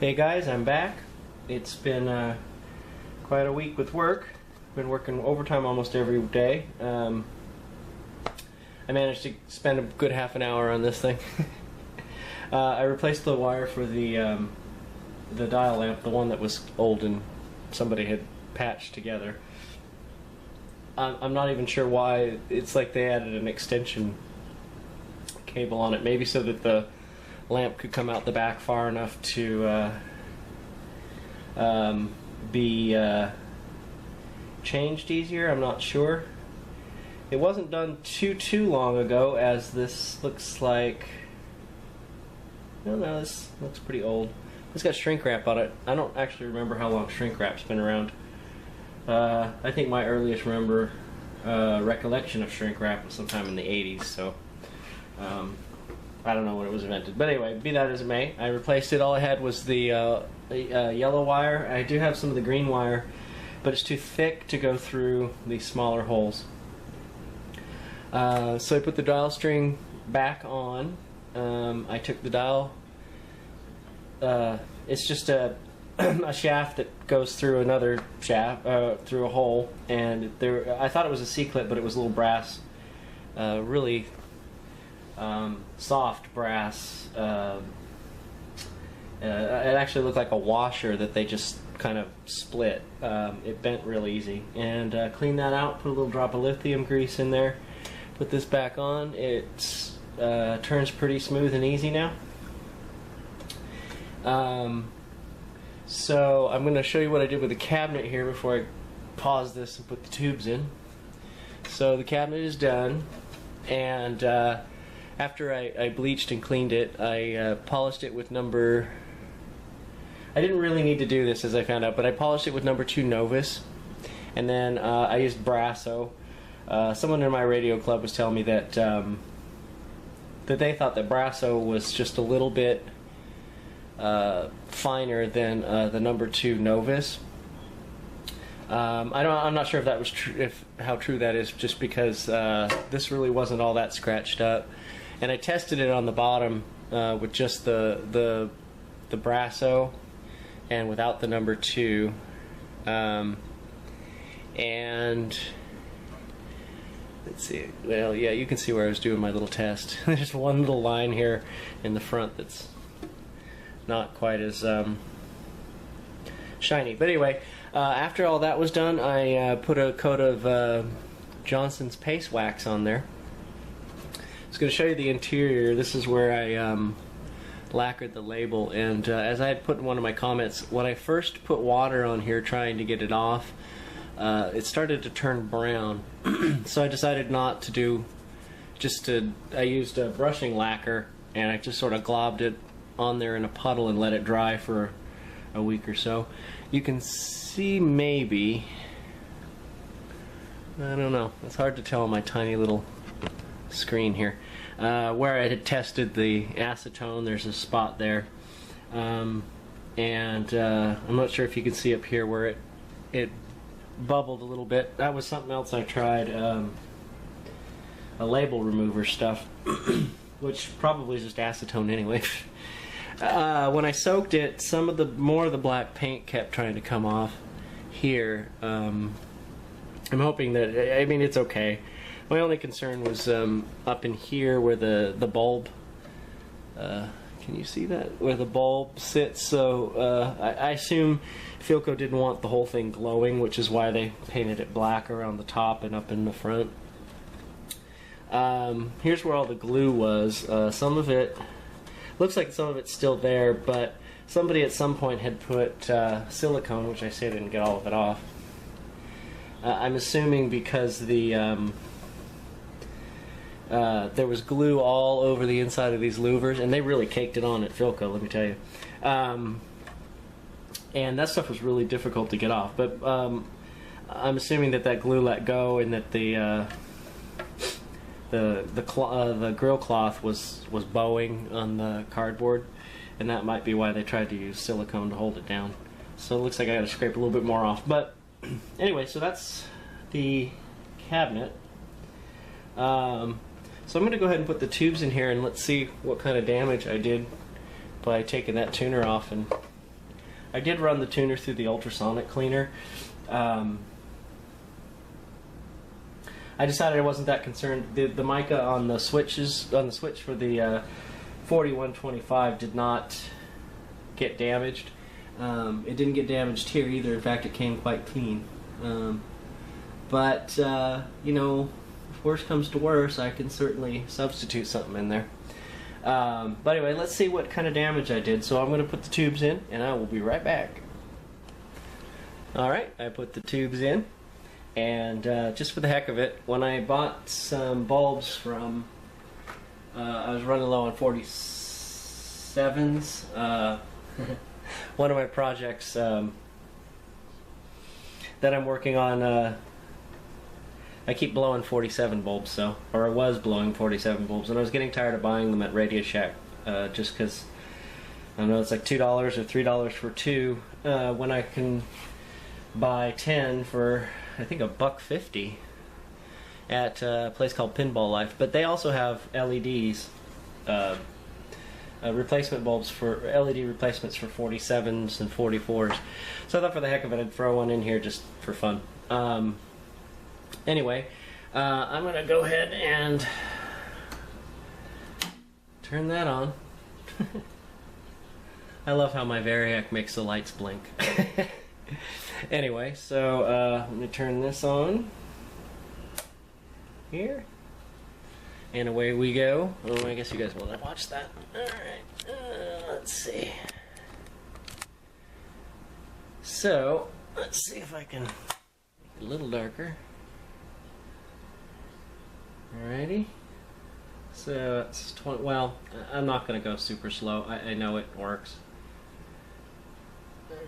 Hey guys, I'm back. It's been quite a week with work. Been working overtime almost every day. I managed to spend a good half an hour on this thing. I replaced the wire for the dial lamp, the one that was old and somebody had patched together. I'm not even sure why. It's like they added an extension cable on it, maybe so that the lamp could come out the back far enough to be changed easier. I'm not sure. It wasn't done too long ago, as this looks like, I don't know, this looks pretty old. It's got shrink wrap on it. I don't actually remember how long shrink wrap's been around. I think my earliest recollection of shrink wrap was sometime in the 80s, so I don't know when it was invented. But anyway, be that as it may, I replaced it. All I had was the yellow wire. I do have some of the green wire, but it's too thick to go through these smaller holes. So I put the dial string back on. I took the dial. It's just a shaft that goes through another shaft, through a hole, and I thought it was a C-clip, but it was a little brass, really soft brass. It actually looked like a washer that they just kind of split. It bent real easy. And cleaned that out, put a little drop of lithium grease in there, put this back on. It turns pretty smooth and easy now. So I'm going to show you what I did with the cabinet here before I pause this and put the tubes in. So the cabinet is done, and after I bleached and cleaned it, I polished it with number... I didn't really need to do this, as I found out, but I polished it with number 2 Novus, and then I used Brasso. Someone in my radio club was telling me that that they thought that Brasso was just a little bit finer than the number 2 Novus. I'm not sure if that was how true that is, just because this really wasn't all that scratched up. And I tested it on the bottom with just the Brasso and without the number 2. And let's see. Well, yeah, you can see where I was doing my little test. There's one little line here in the front that's not quite as shiny. But anyway, after all that was done, I put a coat of Johnson's Paste Wax on there. I was going to show you the interior. This is where I lacquered the label, and as I had put in one of my comments, when I first put water on here trying to get it off, it started to turn brown. So I decided not to do, I used a brushing lacquer, and I just sort of globbed it on there in a puddle and let it dry for a week or so. You can see, maybe, I don't know, it's hard to tell on my tiny little screen here, where I had tested the acetone. There's a spot there, and I'm not sure if you can see up here where it bubbled a little bit. That was something else I tried, a label remover stuff, which probably is just acetone anyway. When I soaked it, more of the black paint kept trying to come off here. I'm hoping that, I mean, it's okay. My only concern was up in here where the bulb, can you see that? Where the bulb sits. So I assume Philco didn't want the whole thing glowing, which is why they painted it black around the top and up in the front. Here's where all the glue was. Some of it looks like some of it's still there, but somebody at some point had put silicone, which I say didn't get all of it off. I'm assuming because there was glue all over the inside of these louvers, and they really caked it on at Philco, let me tell you. And that stuff was really difficult to get off. But I'm assuming that glue let go, and that the grill cloth was bowing on the cardboard, and that might be why they tried to use silicone to hold it down. So it looks like I got to scrape a little bit more off. But anyway, so that's the cabinet. So I'm going to go ahead and put the tubes in here, and let's see what kind of damage I did by taking that tuner off and I did run the tuner through the ultrasonic cleaner. I decided I wasn't that concerned. The mica on the switches, on the switch for the 4125 did not get damaged. It didn't get damaged here either. In fact, it came quite clean. But you know, if worse comes to worse, I can certainly substitute something in there. But anyway, let's see what kind of damage I did. So I'm going to put the tubes in, and I will be right back. Alright, I put the tubes in, and just for the heck of it, when I bought some bulbs from, I was running low on 47s. One of my projects that I'm working on, I keep blowing 47 bulbs, so, or I was blowing 47 bulbs, and I was getting tired of buying them at Radio Shack, just because, I don't know, it's like $2 or $3 for two, when I can buy 10 for, I think, $1.50 at a place called Pinball Life. But they also have LEDs, replacement bulbs for LED replacements for 47s and 44s. So I thought for the heck of it, I'd throw one in here just for fun. Anyway, I'm going to go ahead and turn that on. I love how my Variac makes the lights blink. Anyway, so let me turn this on here, and away we go. Oh, I guess you guys will watch that. Alright, let's see. So, let's see if I can make it a little darker. Alrighty. So, it's 20, well, I'm not going to go super slow. I know it works.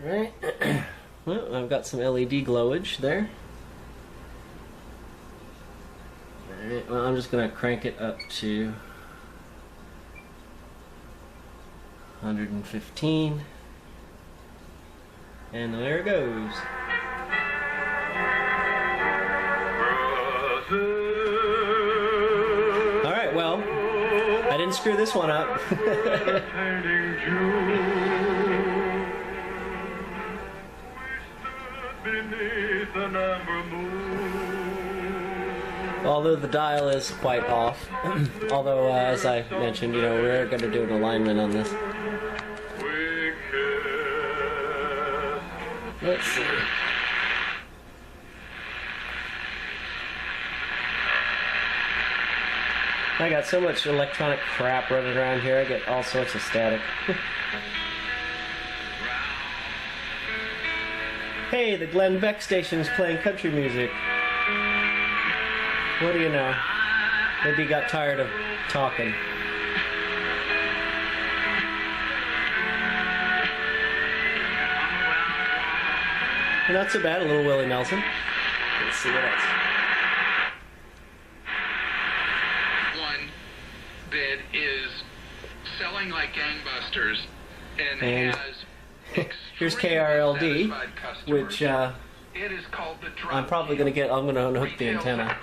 Alright. Well, I've got some LED glowage there. Alright, well, I'm just going to crank it up to 115. And there it goes. Alright, well, I didn't screw this one up. Although the dial is quite off, although as I mentioned, you know, we're going to do an alignment on this. Let's see. I got so much electronic crap running around here, I get all sorts of static. Hey, the Glenn Beck station is playing country music. What do you know? Maybe he got tired of talking. Not so bad, a little Willie Nelson. Let's see what else. One that is selling like gangbusters and has here's KRLD, which it is called the I'm probably going to get. I'm going to unhook the antenna.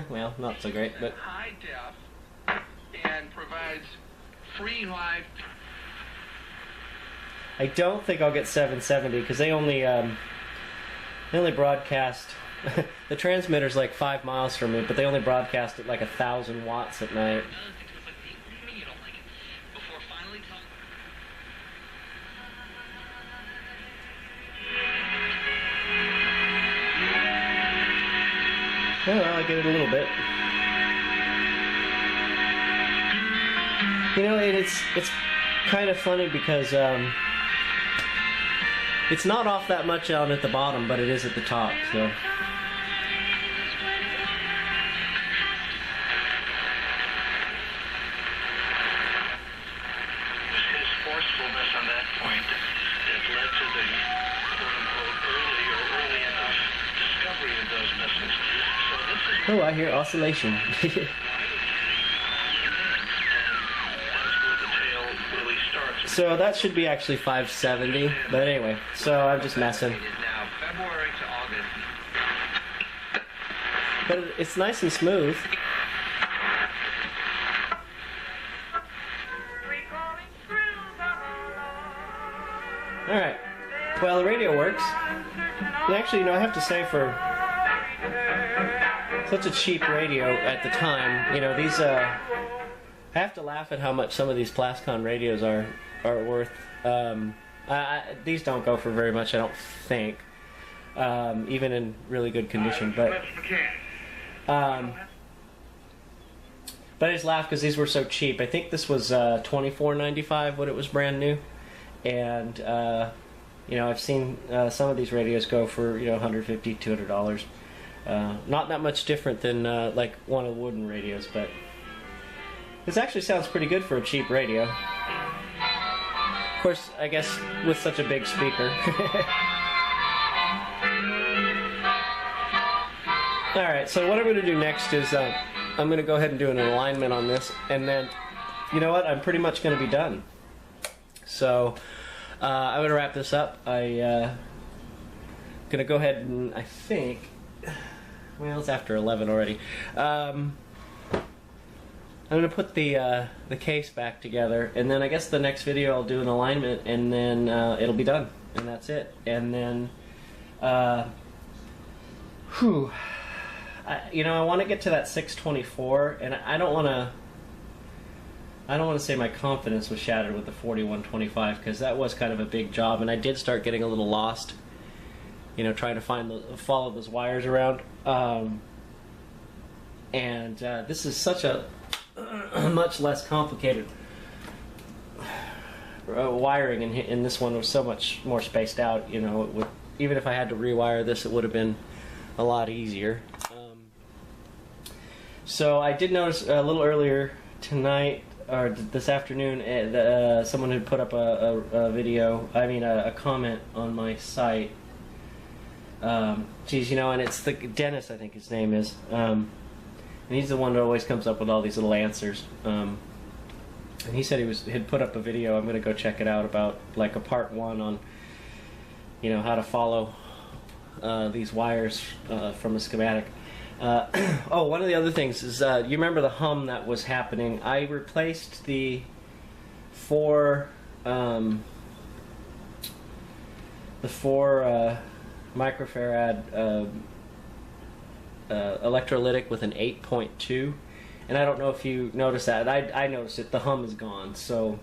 Well, not so great, but high def and provides free live. I don't think I'll get 770 because they only broadcast. The transmitter's like 5 miles from me, but they only broadcast at like 1,000 watts at night. Well, I get it a little bit. You know, it's kind of funny because it's not off that much out at the bottom, but it is at the top. So. His forcefulness on that point that led to the quote-unquote early enough discovery of those missiles. Oh, I hear oscillation. So that should be actually 570, but anyway, so I'm just messing. But it's nice and smooth. Alright. Well, the radio works. And actually, you know, I have to say, for such a cheap radio at the time, you know, these, I have to laugh at how much some of these Plascon radios are worth. These don't go for very much, I don't think, even in really good condition. But I just laugh because these were so cheap. I think this was $24.95 when it was brand new, and you know, I've seen some of these radios go for, you know, $150, $200. Not that much different than like one of the wooden radios, but this actually sounds pretty good for a cheap radio. Of course, I guess with such a big speaker. Alright, so what I'm going to do next is I'm going to go ahead and do an alignment on this, and then, you know what, I'm pretty much going to be done. So, I'm going to wrap this up. I'm going to go ahead and, I think, well, it's after 11 already. I'm going to put the case back together, and then I guess the next video I'll do an alignment, and then it'll be done, and that's it. And then, you know, I want to get to that 624, and I don't want to say my confidence was shattered with the 4125, because that was kind of a big job, and I did start getting a little lost, you know, trying to follow those wires around. And this is such a much less complicated wiring, and this one was so much more spaced out. You know, even if I had to rewire this, it would have been a lot easier. So I did notice a little earlier tonight, or this afternoon, someone had put up a video, a comment on my site. Geez, you know, and it's Dennis, I think his name is. And he's the one that always comes up with all these little answers. And he said had put up a video. I'm going to go check it out, about like a part 1 on, you know, how to follow these wires from a schematic. Oh, one of the other things is, you remember the hum that was happening? I replaced the four microfarad electrolytic with an 8.2, and I don't know if you noticed that. I noticed it. The hum is gone, so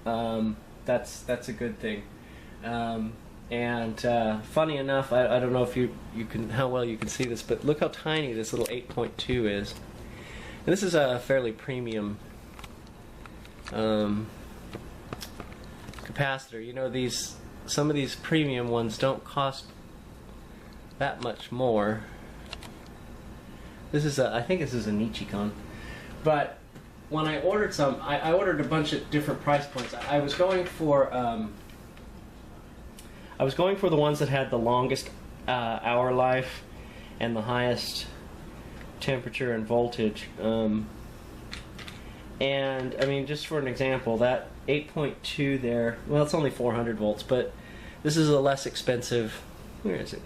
that's a good thing. And funny enough, I don't know if you can, how well you can see this, but look how tiny this little 8.2 is. And this is a fairly premium capacitor. You know, some of these premium ones don't cost that much more. This is I think this is a Nichicon. But when I ordered some, I ordered a bunch of different price points. I was going for the ones that had the longest hour life and the highest temperature and voltage. And I mean, just for an example, that 8.2 there, well, it's only 400 volts, but this is a less expensive, where is it?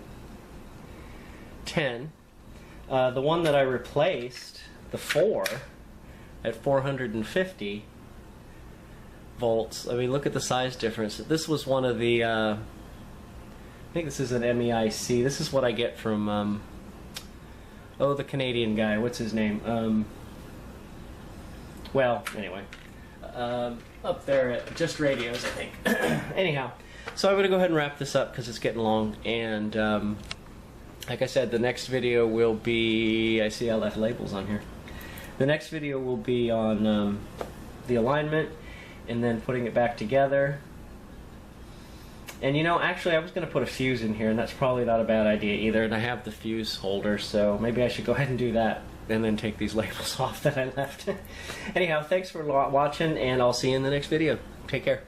10. The one that I replaced, the 4, at 450 volts. I mean, look at the size difference. This was one of the, I think this is an MEIC. This is what I get from, the Canadian guy. What's his name? Well, anyway. Up there at Just Radios, I think. Anyhow, so I'm going to go ahead and wrap this up because it's getting long. And, like I said, the next video will be... I see I left labels on here. The next video will be on the alignment and then putting it back together. And you know, actually I was going to put a fuse in here, and that's probably not a bad idea either, and I have the fuse holder, so maybe I should go ahead and do that and then take these labels off that I left. Anyhow, thanks for watching, and I'll see you in the next video. Take care.